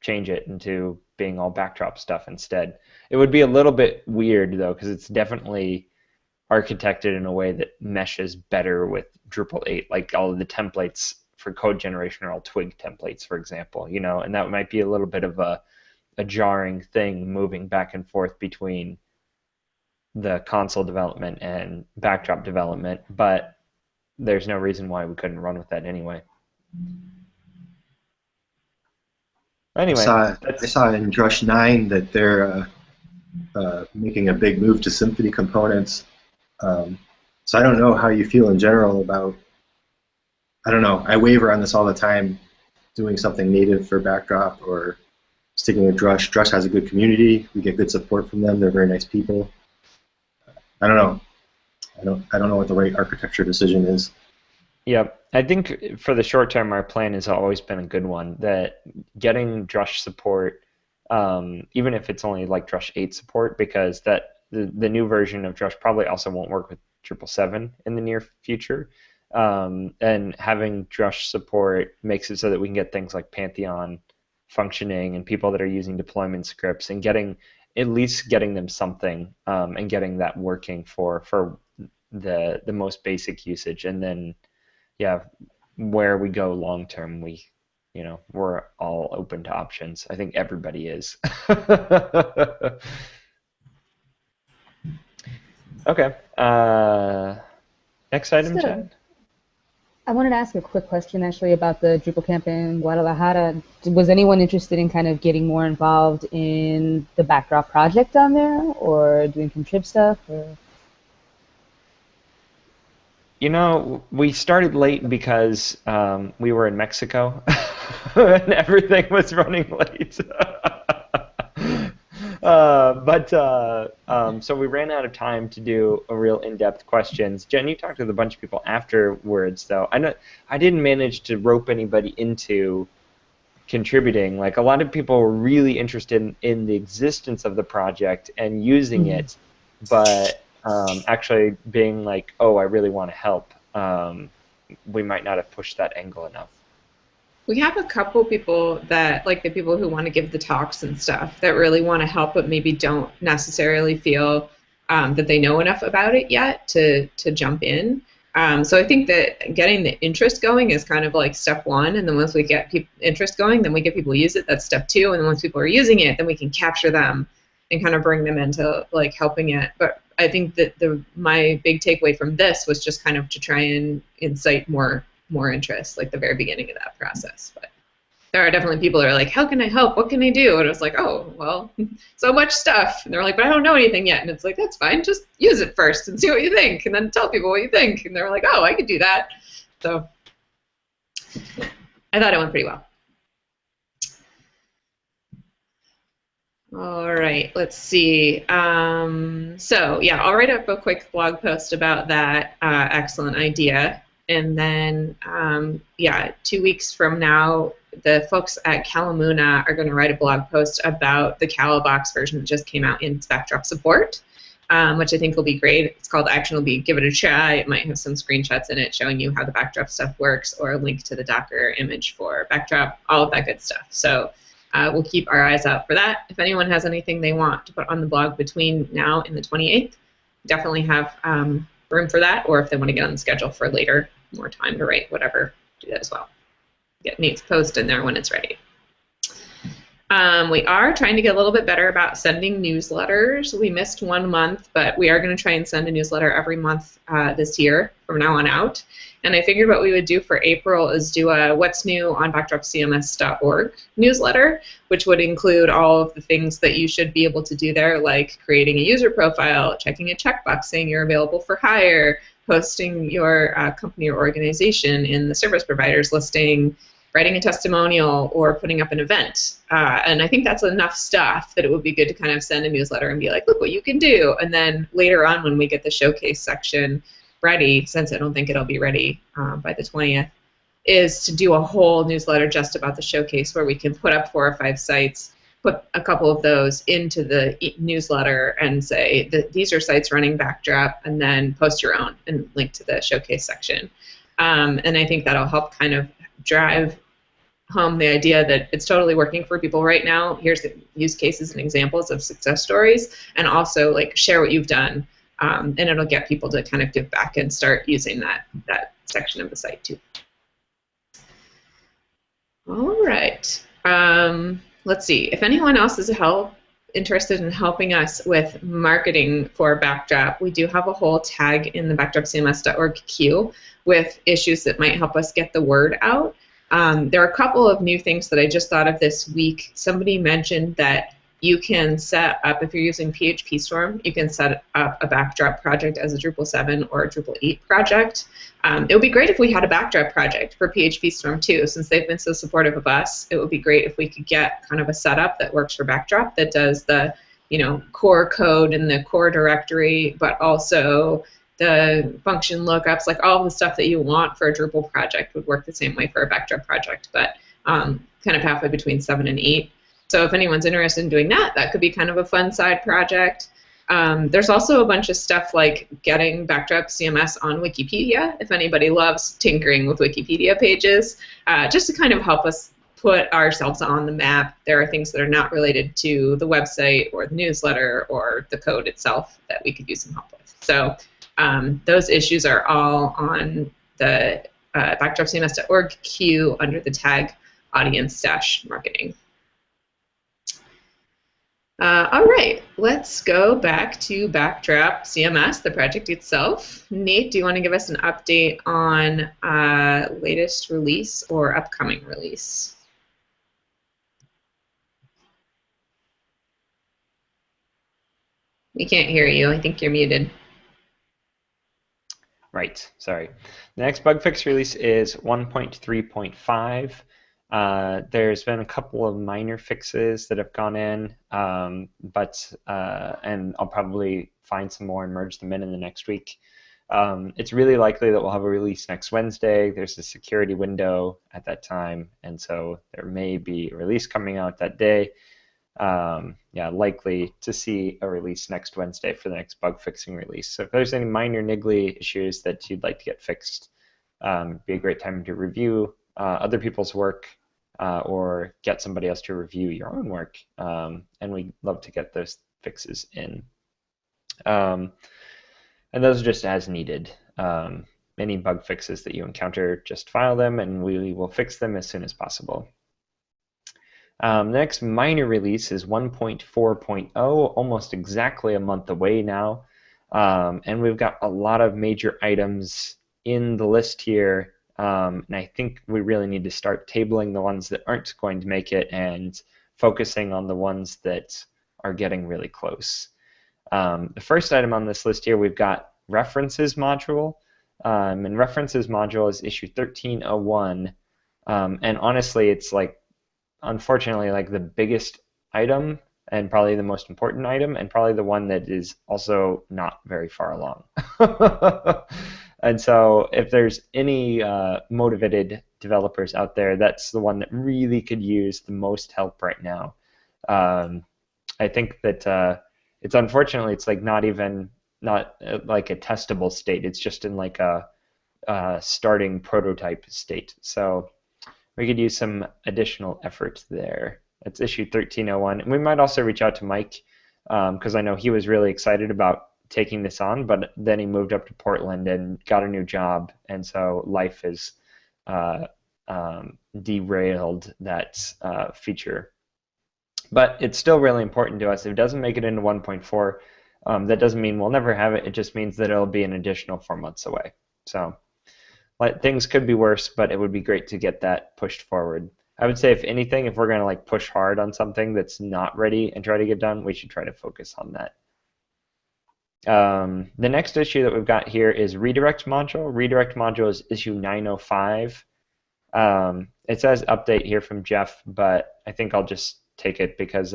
[SPEAKER 2] change it into being all backdrop stuff instead. It would be a little bit weird though, because it's definitely architected in a way that meshes better with Drupal 8. Like all of the templates for code generation are all twig templates, for example, and that might be a little bit of a jarring thing moving back and forth between the console development and backdrop development, but there's no reason why we couldn't run with that anyway. Anyway,
[SPEAKER 4] I saw in Drush 9 that they're making a big move to Symfony components. So I don't know how you feel in general about, I don't know, I waver on this all the time, doing something native for backdrop or sticking with Drush. Drush has a good community. We get good support from them. They're very nice people. I don't know. I don't know what the right architecture decision is.
[SPEAKER 2] Yeah, I think for the short term, our plan has always been a good one. That getting Drush support, even if it's only like Drush 8 support, because the new version of Drush probably also won't work with Drupal 7 in the near future. And having Drush support makes it so that we can get things like Pantheon functioning and people that are using deployment scripts and getting at least getting them something and getting that working for the most basic usage, and then yeah, where we go long term, we're all open to options. I think everybody is. Okay. Next item, Jen.
[SPEAKER 6] I wanted to ask a quick question actually about the Drupal camp in Guadalajara. Was anyone interested in kind of getting more involved in the Backdrop project down there, or doing contrib stuff? Or?
[SPEAKER 2] We started late because we were in Mexico and everything was running late. So we ran out of time to do a real in-depth questions. Jen, you talked with a bunch of people afterwards, though. I didn't manage to rope anybody into contributing. Like, a lot of people were really interested in the existence of the project and using it, but actually being like, oh, I really want to help. We might not have pushed that angle enough.
[SPEAKER 1] We have a couple people that, like the people who want to give the talks and stuff, that really want to help but maybe don't necessarily feel that they know enough about it yet to jump in. So I think that getting the interest going is kind of like step one, and then once we get interest going, then we get people use it. That's step two, and then once people are using it, then we can capture them and kind of bring them into like helping it. But I think that my big takeaway from this was just kind of to try and incite more interest, like the very beginning of that process. But there are definitely people that are like, how can I help? What can I do? And I was like, oh, well, so much stuff. And they're like, but I don't know anything yet. And it's like, that's fine. Just use it first and see what you think, and then tell people what you think. And they're like, oh, I could do that. So I thought it went pretty well. All right, let's see. So yeah, I'll write up a quick blog post about that excellent idea. And then, yeah, 2 weeks from now, the folks at Calamuna are going to write a blog post about the Cala Box version that just came out in Backdrop support, which I think will be great. It's called Action Will Be Give It a Try. It might have some screenshots in it showing you how the Backdrop stuff works, or a link to the Docker image for Backdrop, all of that good stuff. So we'll keep our eyes out for that. If anyone has anything they want to put on the blog between now and the 28th, definitely have room for that, or if they want to get on the schedule for later, more time to write, whatever, do that as well. Get Nate's post in there when it's ready. We are trying to get a little bit better about sending newsletters. We missed 1 month, but we are going to try and send a newsletter every month this year from now on out. And I figured what we would do for April is do a What's New on backdropcms.org newsletter, which would include all of the things that you should be able to do there, like creating a user profile, checking a checkbox saying you're available for hire, posting your company or organization in the service providers listing, writing a testimonial, or putting up an event. And I think that's enough stuff that it would be good to kind of send a newsletter and be like, look what you can do. And then later on when we get the showcase section ready, since I don't think it'll be ready by the 20th, is to do a whole newsletter just about the showcase where we can put up 4 or 5 sites, put a couple of those into the newsletter and say that these are sites running Backdrop, and then post your own and link to the showcase section. And I think that'll help kind of drive home the idea that it's totally working for people right now. Here's the use cases and examples of success stories, and also like share what you've done, and it'll get people to kind of give back and start using that section of the site too. All right. Let's see. If anyone else is interested in helping us with marketing for Backdrop, we do have a whole tag in the backdropcms.org queue with issues that might help us get the word out. There are a couple of new things that I just thought of this week. Somebody mentioned that you can set up, if you're using PHP Storm, you can set up a Backdrop project as a Drupal 7 or a Drupal 8 project. It would be great if we had a Backdrop project for PHP Storm too. Since they've been so supportive of us, it would be great if we could get kind of a setup that works for Backdrop that does the, core code and the core directory, but also the function lookups, like all the stuff that you want for a Drupal project would work the same way for a Backdrop project, but kind of halfway between 7 and 8. So if anyone's interested in doing that, that could be kind of a fun side project. There's also a bunch of stuff like getting Backdrop CMS on Wikipedia, if anybody loves tinkering with Wikipedia pages, just to kind of help us put ourselves on the map. There are things that are not related to the website or the newsletter or the code itself that we could use some help with. So those issues are all on the backdropcms.org queue under the tag audience-marketing. All right, let's go back to Backdrop CMS, the project itself. Nate, do you want to give us an update on latest release or upcoming release? We can't hear you. I think you're muted.
[SPEAKER 2] Right, sorry. The next bug fix release is 1.3.5. There's been a couple of minor fixes that have gone in, and I'll probably find some more and merge them in the next week. It's really likely that we'll have a release next Wednesday. There's a security window at that time, and so there may be a release coming out that day. Yeah, likely to see a release next Wednesday for the next bug fixing release. So if there's any minor niggly issues that you'd like to get fixed, be a great time to review other people's work or get somebody else to review your own work. And we'd love to get those fixes in. And those are just as needed. Any bug fixes that you encounter, just file them and we will fix them as soon as possible. The next minor release is 1.4.0, almost exactly a month away now. And we've got a lot of major items in the list here. And I think we really need to start tabling the ones that aren't going to make it and focusing on the ones that are getting really close. The first item on this list here, we've got references module. And references module is issue 1301. And honestly, it's like, unfortunately, like the biggest item and probably the most important item and probably the one that is also not very far along. And so if there's any motivated developers out there, that's the one that really could use the most help right now. I think that it's unfortunately, it's like not like a testable state. It's just in like a starting prototype state. So we could use some additional effort there. It's issue 1301. And we might also reach out to Mike because I know he was really excited about taking this on, but then he moved up to Portland and got a new job. And so life has derailed that feature. But it's still really important to us. If it doesn't make it into 1.4, that doesn't mean we'll never have it. It just means that it'll be an additional 4 months away. So things could be worse, but it would be great to get that pushed forward. I would say, if anything, if we're going to like push hard on something that's not ready and try to get done, we should try to focus on that. The next issue that we've got here is redirect module. Redirect module is issue 905. It says update here from Jeff, but I think I'll just take it because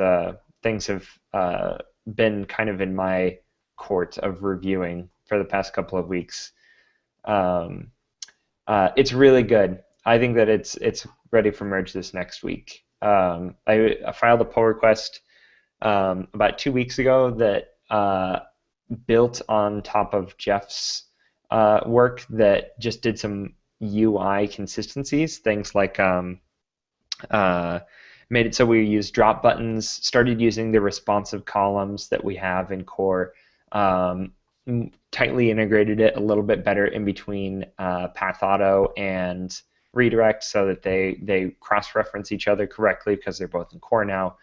[SPEAKER 2] things have been kind of in my court of reviewing for the past couple of weeks. It's really good. I think that it's ready for merge this next week. I filed a pull request about 2 weeks ago that built on top of Jeff's work that just did some UI consistencies, things like made it so we use drop buttons, started using the responsive columns that we have in core, tightly integrated it a little bit better in between path auto and redirect so that they cross-reference each other correctly because they're both in core now.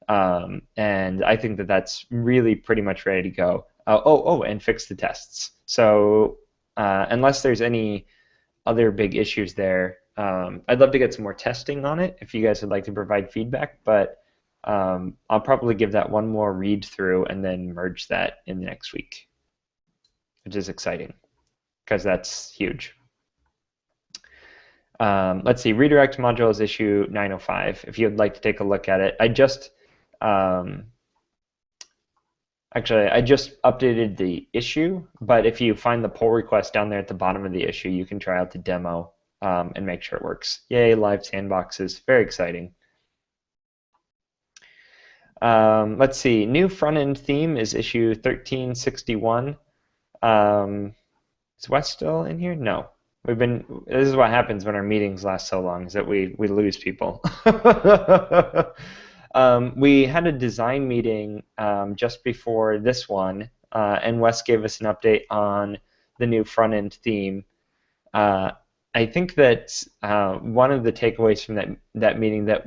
[SPEAKER 2] And I think that that's really pretty much ready to go. And fix the tests. So unless there's any other big issues there, I'd love to get some more testing on it if you guys would like to provide feedback, but I'll probably give that one more read through and then merge that in the next week, which is exciting because that's huge. Let's see, redirect module is issue 905. If you'd like to take a look at it, I just updated the issue, but if you find the pull request down there at the bottom of the issue, you can try out the demo and make sure it works. Yay, live sandboxes, very exciting. Let's see, new front-end theme is issue 1361. Is Wes still in here? No. This is what happens when our meetings last so long, is that we lose people. We had a design meeting just before this one, and Wes gave us an update on the new front-end theme. I think that one of the takeaways from that meeting that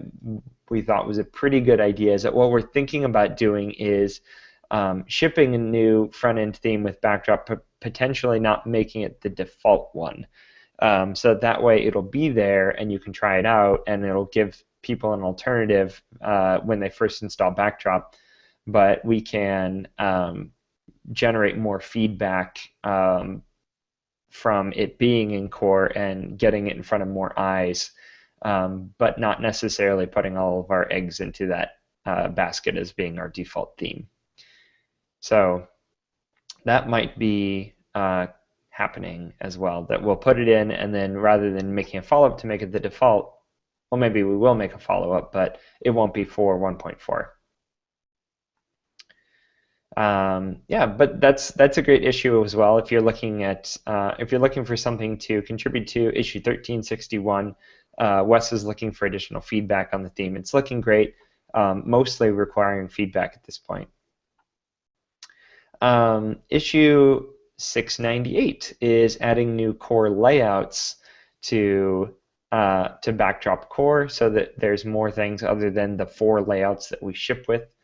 [SPEAKER 2] we thought was a pretty good idea is that what we're thinking about doing is shipping a new front-end theme with Backdrop, potentially not making it the default one. So that way it'll be there and you can try it out, and it'll give people an alternative when they first install Backdrop. But we can generate more feedback from it being in core and getting it in front of more eyes, but not necessarily putting all of our eggs into that basket as being our default theme. So that might be happening as well, that we'll put it in, and then rather than making a follow-up to make it the default, well, maybe we will make a follow-up, but it won't be for 1.4. Yeah, but that's a great issue as well. If you're looking at if you're looking for something to contribute to issue 1361, Wes is looking for additional feedback on the theme. It's looking great, mostly requiring feedback at this point. Issue 698 is adding new core layouts to Backdrop core, so that there's more things other than the 4 layouts that we ship with.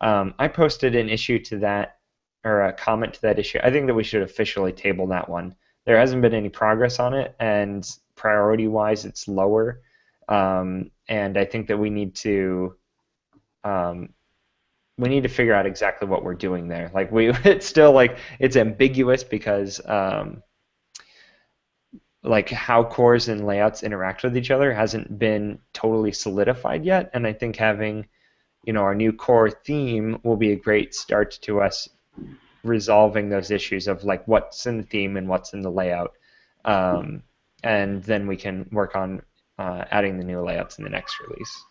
[SPEAKER 2] I posted an issue to that, or a comment to that issue. I think that we should officially table that one. There hasn't been any progress on it, and priority-wise, it's lower. And I think that we need to figure out exactly what we're doing there. Like it's still like it's ambiguous because like how cores and layouts interact with each other hasn't been totally solidified yet, and I think having our new core theme will be a great start to us resolving those issues of like what's in the theme and what's in the layout, and then we can work on adding the new layouts in the next release.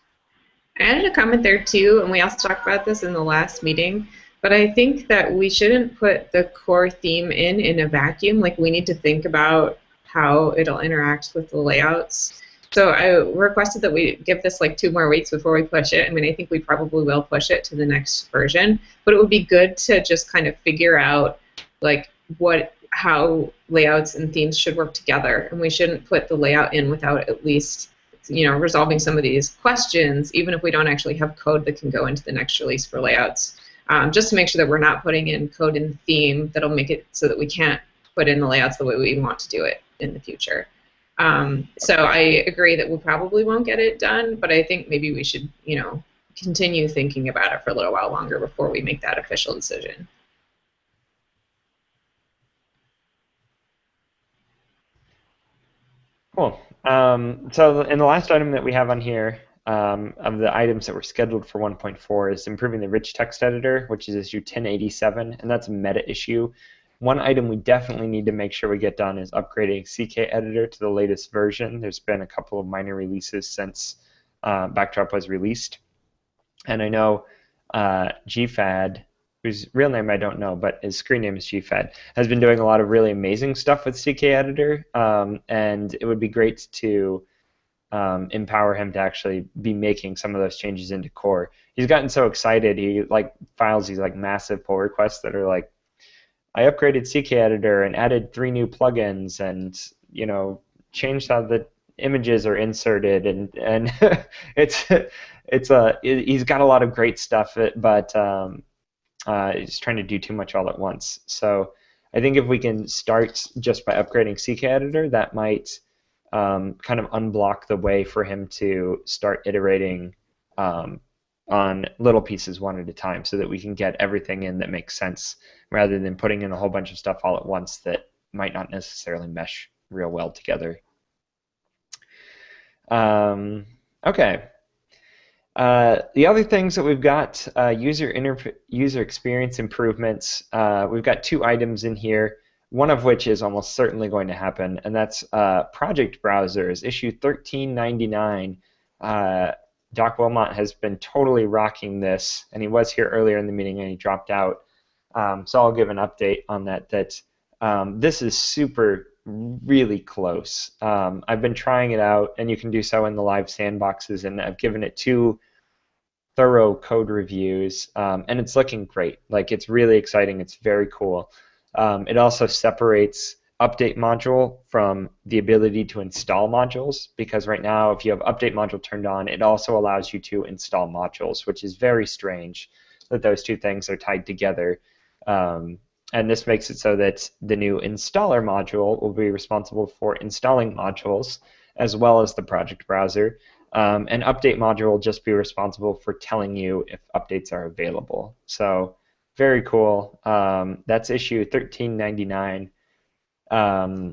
[SPEAKER 1] I added a comment there too, and we also talked about this in the last meeting, but I think that we shouldn't put the core theme in a vacuum. Like, we need to think about how it'll interact with the layouts. So I requested that we give this like 2 more weeks before we push it. I mean, I think we probably will push it to the next version, but it would be good to just kind of figure out like how layouts and themes should work together, and we shouldn't put the layout in without at least resolving some of these questions, even if we don't actually have code that can go into the next release for layouts, just to make sure that we're not putting in code in the theme that'll make it so that we can't put in the layouts the way we want to do it in the future. So I agree that we probably won't get it done, but I think maybe we should, continue thinking about it for a little while longer before we make that official decision.
[SPEAKER 2] Cool. So in the last item that we have on here, of the items that were scheduled for 1.4, is improving the rich text editor, which is issue 1087, and that's a meta issue. One item we definitely need to make sure we get done is upgrading CK editor to the latest version. There's been a couple of minor releases since Backdrop was released, and I know GFAD, whose real name I don't know, but his screen name is GFAD, has been doing a lot of really amazing stuff with CK editor, and it would be great to empower him to actually be making some of those changes into core. He's gotten so excited, he files these massive pull requests that are like, I upgraded CK editor and added 3 new plugins, and changed how the images are inserted, and he's got a lot of great stuff, but he's trying to do too much all at once. So I think if we can start just by upgrading CK editor, that might kind of unblock the way for him to start iterating on little pieces one at a time, so that we can get everything in that makes sense, rather than putting in a whole bunch of stuff all at once that might not necessarily mesh real well together. Okay. The other things that we've got, user experience improvements. We've got 2 items in here, one of which is almost certainly going to happen, and that's project browsers, issue 1399. Doc Wilmot has been totally rocking this, and he was here earlier in the meeting and he dropped out. So I'll give an update on that. This is super, really close. I've been trying it out, and you can do so in the live sandboxes, and I've given it 2 thorough code reviews, and it's looking great. Like, it's really exciting. It's very cool. It also separates update module from the ability to install modules, because right now if you have update module turned on, it also allows you to install modules, which is very strange that those 2 things are tied together. And this makes it so that the new installer module will be responsible for installing modules as well as the project browser. And update module will just be responsible for telling you if updates are available. So very cool. That's issue 1399.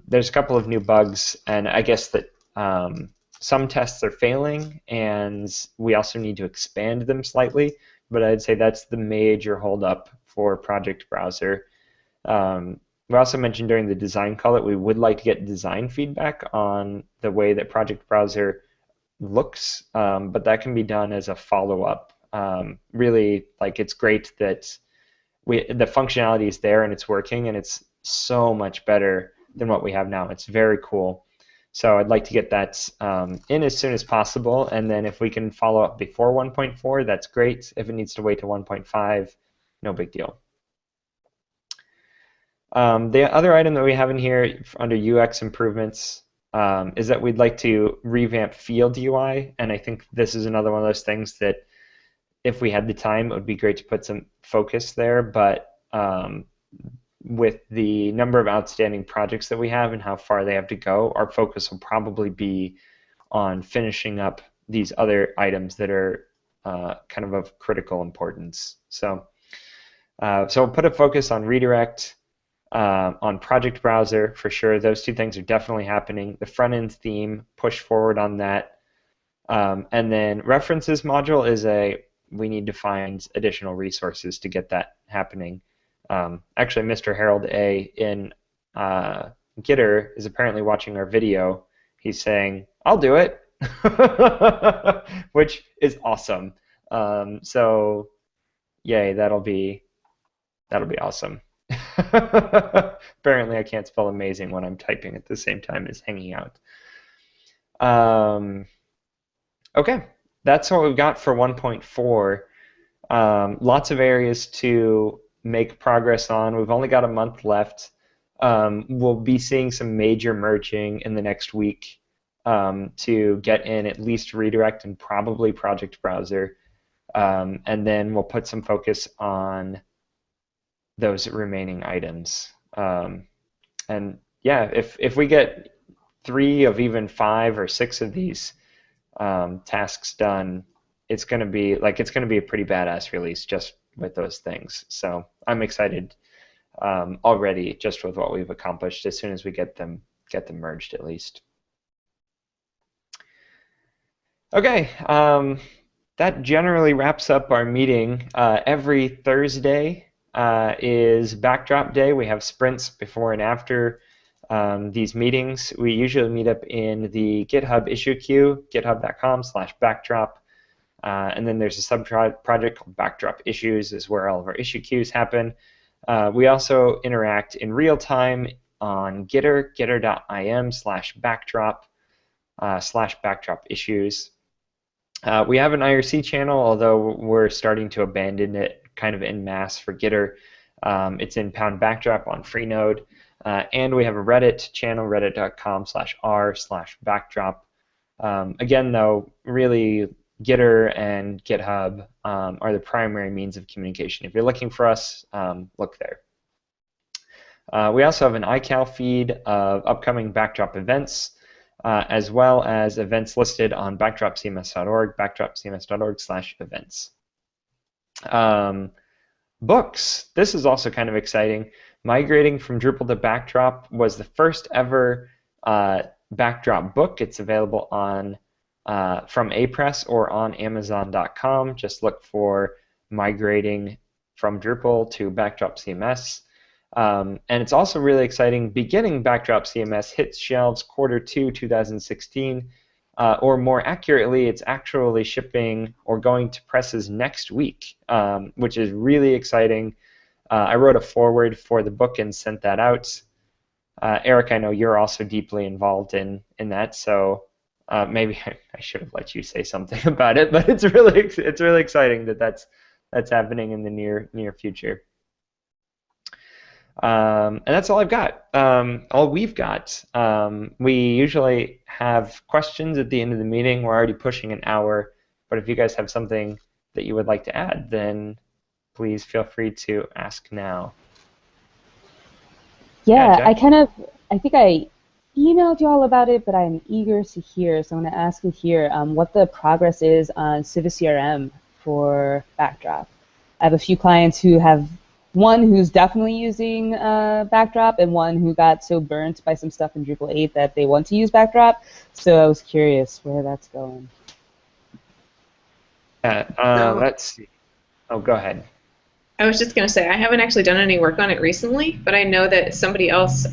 [SPEAKER 2] There's a couple of new bugs, and I guess that some tests are failing, and we also need to expand them slightly. But I'd say that's the major holdup for Project Browser. We also mentioned during the design call that we would like to get design feedback on the way that Project Browser looks, but that can be done as a follow-up. Really, like, it's great that the functionality is there and it's working, and it's so much better than what we have now. It's very cool. So I'd like to get that in as soon as possible, and then if we can follow up before 1.4, that's great. If it needs to wait to 1.5, no big deal. The other item that we have in here under UX improvements is that we'd like to revamp Field Ui, and I think this is another one of those things that if we had the time, it would be great to put some focus there, but with the number of outstanding projects that we have and how far they have to go, our focus will probably be on finishing up these other items that are kind of critical importance. So we'll put a focus on redirect, on Project Browser for sure. Those 2 things are definitely happening. The front-end theme, push forward on that. And then references module is we need to find additional resources to get that happening. Actually, Mr. Harold A. in Gitter is apparently watching our video. He's saying, "I'll do it," which is awesome. So, yay, that'll be awesome. Apparently, I can't spell amazing when I'm typing at the same time as hanging out. Okay, that's what we've got for 1.4. Lots of areas to make progress on. We've only got a month left. We'll be seeing some major merging in the next week to get in at least redirect and probably Project Browser. And then we'll put some focus on those remaining items. And yeah, if we get 3 of even 5 or 6 of these tasks done, it's going to be a pretty badass release just with those things. So I'm excited already just with what we've accomplished as soon as we get them merged at least. Okay, that generally wraps up our meeting. Every Thursday is Backdrop Day. We have sprints before and after these meetings. We usually meet up in the GitHub issue queue, github.com/backdrop. And then there's a sub-project called Backdrop Issues, is where all of our issue queues happen. We also interact in real time on Gitter, gitter.im/backdrop issues. We have an IRC channel, although we're starting to abandon it kind of en masse for Gitter. It's in #backdrop on Freenode. And we have a Reddit channel, reddit.com/r/backdrop. Again, though, really Gitter and GitHub are the primary means of communication. If you're looking for us, look there. We also have an iCal feed of upcoming Backdrop events, as well as events listed on backdropcms.org, backdropcms.org/events. Books. This is also kind of exciting. Migrating from Drupal to Backdrop was the first ever Backdrop book. It's available on from Apress or on Amazon.com. Just look for Migrating from Drupal to Backdrop CMS. And it's also really exciting. Beginning Backdrop CMS hits shelves Q2 2016, or more accurately, it's actually shipping or going to presses next week, which is really exciting. I wrote a foreword for the book and sent that out. Eric, I know you're also deeply involved in that, so maybe I should have let you say something about it. But it's really exciting that that's happening in the near future. And that's all I've got. All we've got. We usually have questions at the end of the meeting. We're already pushing an hour, but if you guys have something that you would like to add, then please feel free to ask now.
[SPEAKER 6] Yeah,
[SPEAKER 2] Jen?
[SPEAKER 6] I think I emailed you all about it, but I'm eager to hear, so I'm going to ask you here what the progress is on CiviCRM for Backdrop. I have a few clients who have one who's definitely using Backdrop and one who got so burnt by some stuff in Drupal 8 that they want to use Backdrop, so I was curious where that's going.
[SPEAKER 2] Yeah, let's see. Oh, go ahead.
[SPEAKER 1] I was just going to say, I haven't actually done any work on it recently, but I know that somebody else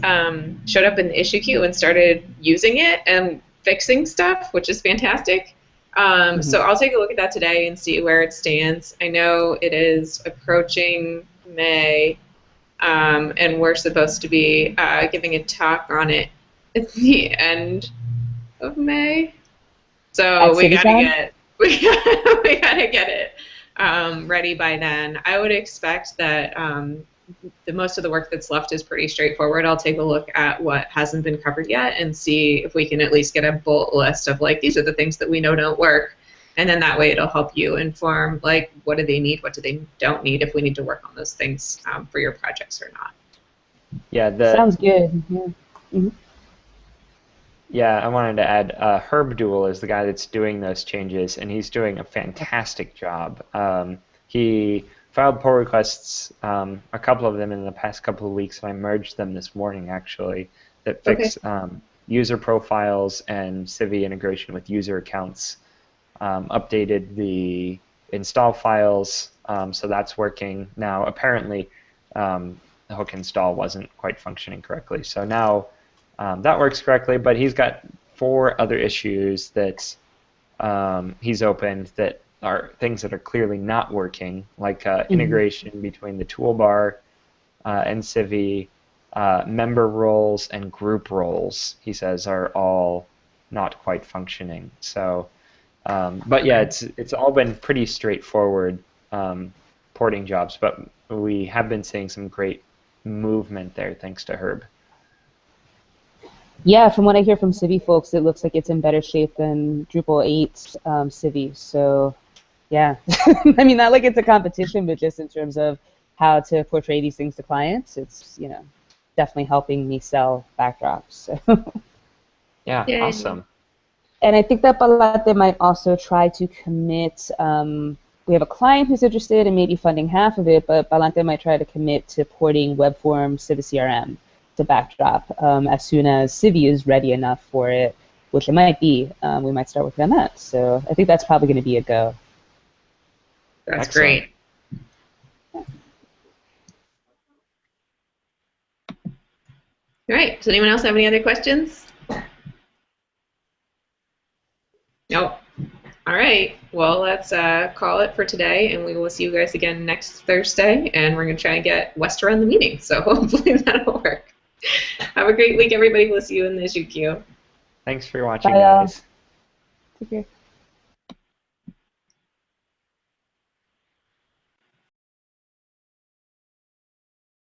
[SPEAKER 1] showed up in the issue queue and started using it and fixing stuff, which is fantastic. So I'll take a look at that today and see where it stands. I know it is approaching May, and we're supposed to be giving a talk on it at the end of May. So we gotta get it ready by then. I would expect that most of the work that's left is pretty straightforward. I'll take a look at what hasn't been covered yet and see if we can at least get a bullet list of, like, these are the things that we know don't work. And then that way it'll help you inform, like, what do they need, what do they don't need, if we need to work on those things for your projects or not.
[SPEAKER 6] Yeah, sounds good. Yeah. Mm-hmm.
[SPEAKER 2] Yeah, I wanted to add Herb Duel is the guy that's doing those changes, and he's doing a fantastic job. He filed pull requests, a couple of them in the past couple of weeks, and I merged them this morning, actually, that fix user profiles and Civi integration with user accounts, updated the install files, so that's working. Now, apparently, the hook install wasn't quite functioning correctly, so now that works correctly, but he's got 4 other issues that he's opened that are things that are clearly not working, like integration between the toolbar and Civi, member roles and group roles, he says, are all not quite functioning. So, but yeah, it's all been pretty straightforward porting jobs, but we have been seeing some great movement there thanks to Herb.
[SPEAKER 6] Yeah, from what I hear from Civi folks, it looks like it's in better shape than Drupal 8's Civi. So, yeah. I mean, not like it's a competition, but just in terms of how to portray these things to clients, it's, you know, definitely helping me sell backdrops. So.
[SPEAKER 2] Yeah,
[SPEAKER 1] Yay.
[SPEAKER 2] Awesome.
[SPEAKER 6] And I think that Balate might also try to commit. We have a client who's interested in maybe funding half of it, but Balante might try to commit to porting WebForm CiviCRM to Backdrop as soon as Civi is ready enough for it, which it might be. We might start working on that. So I think that's probably going to be a go.
[SPEAKER 1] That's
[SPEAKER 2] Excellent.
[SPEAKER 1] great. All right. Does anyone else have any other questions? Nope. All right. Well, let's call it for today, and we will see you guys again next Thursday, and we're going to try and get Wes to run the meeting, so hopefully that'll work. Have a great week, everybody. We'll see you in the issue queue.
[SPEAKER 2] Thanks for watching,
[SPEAKER 6] Bye,
[SPEAKER 2] guys.
[SPEAKER 6] Take care.